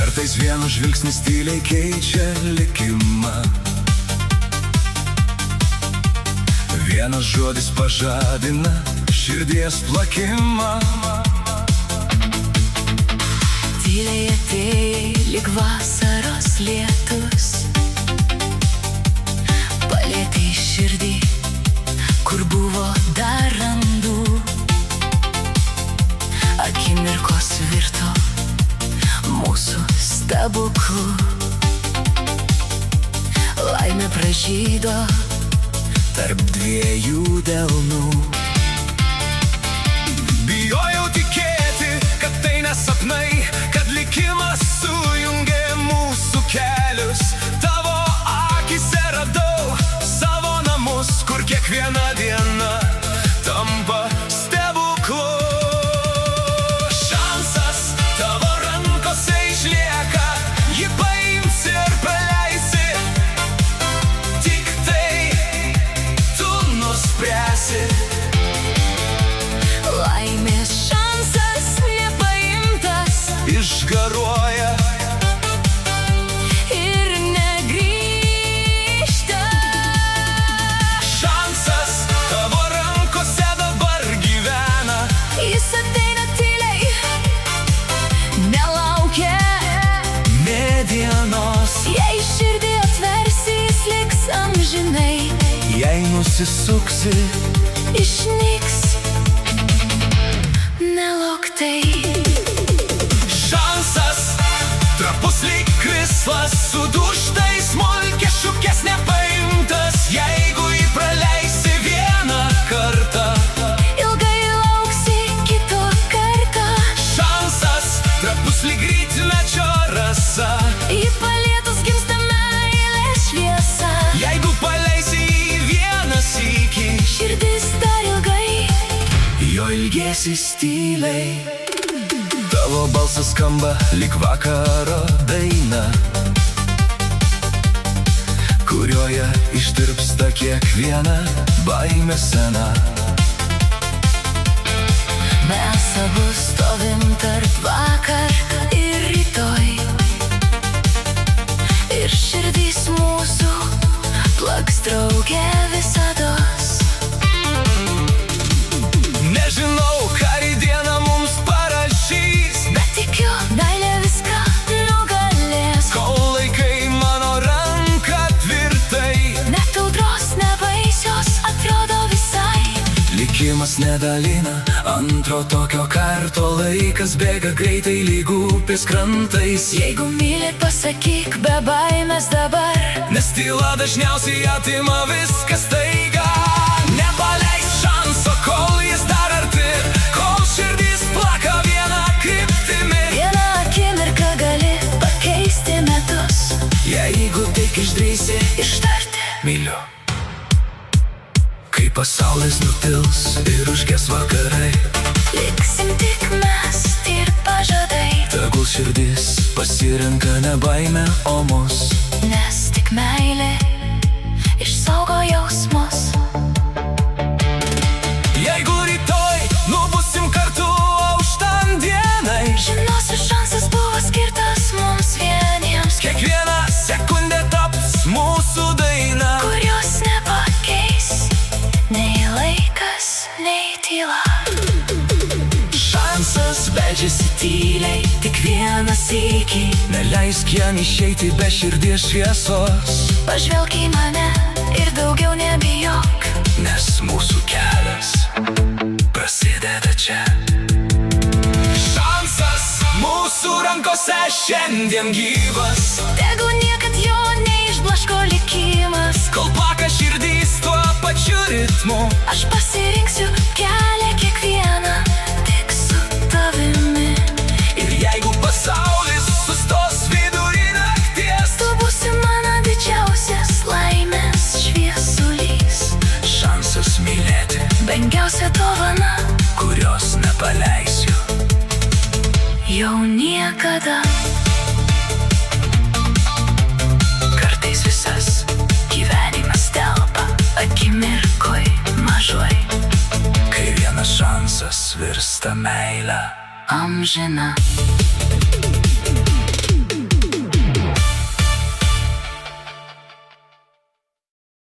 Kartais vienas žvilgsnis tyliai keičia likimą. Vienas žodis pažadina širdies plakimą. Tyliai atėjai lyg vasaros lietus, palietei širdį, kur buvo dar randų. Akimirkos virto mūsų stebuklu. Laimė pražydo tarp dviejų delnų. Bijojau tikėti, kad tai nesapnai, kad likimas sujungė mūsų kelius. Tavo akyse radau savo namus, kur kiekviena diena tampa stebuklu. Šansas tavo rankose išlieka, jį paimsi ir praleisi. Tik tai tu nuspręsi. laimės šansas nepaimtas Išgaruoja ir negrįžta. šansas tavo rankose dabar gyvena. Jis ateina tyliai, nelaukia. Nė dienos, Jei širdį atversi, jis liks amžinai. jei nusisuksi, Išnyks nelauktai. šansas trapus lyg krislas, sudužtai smulkė šukės nepaimtas. Jeigu jį praleisi vieną kartą, Ilgai lauksi kito kartą. šansas trapus lyg rytmečio rasa. Į palietus gimsta meilės šviesa. Jeigu paleisi jį vieną sykį, Širdis dar ilgai jo ilgėsis tyliai. Tavo balsas skamba lyg vakaro daina, kurioje ištirpsta kiekviena baimė sena. mes abu stovim tarp vakar ir rytoj. Ir širdys mūsų plaks drauge visados. Nežinau, ką rytdiena mums parašys, Bet tikiu, meilė viską nugalės. kol laikai mano ranką tvirtai. Net audros nebaisios atrodo visai. Likimas nedalina antro tokio karto, laikas bėga greitai lyg upės krantais. Jeigu mylit, pasakyk be baimės dabar. Nes tyla dažniausiai atima viskas staiga. Nepaleis šanso, kol jis dar arti, kol širdis plaka viena kryptimi. Vieną akimirką gali pakeisti metus. Jeigu tik išdrįsi Ištarti myliu, kai pasaulis nutils ir užges vakarai, liksim tik mes ir pažadai. tegul širdis pasirenka ne baimę, o mus. Nes tik meilė išsaugo jausmus. Jeigu rytoj nubusim kartu auštant dienai, Žinosiu, šansas buvo skirtas mums vieniems, kiekviena sekundė taps mūsų daina. kurios nepakeis nei laikas, nei tyla. Šansas beldžiasi tyliai, tik vieną sykį. Neleisk jam išeiti be širdies šviesos, Pažvelk į mane ir daugiau nebijok. nes mūsų kelias prasideda čia. Šansas mūsų rankose šiandien gyvas, Tegu niekad jo neišblaško likimas. kol plaka širdys tuo pačiu ritmu. Aš pasirinksiu kelią kiekvieną tik su tavimi. Ir jeigu pasaulis sustos vidury nakties, Tu būsi mano didžiausias laimės šviesulys. šansas mylėti, Brangiausia dovana kurios nepaleisiu. jau niekada. Kartais visas Gyvenimas telpa akimirkoj mažoj. kai vienas šansas virsta meile. Amžina.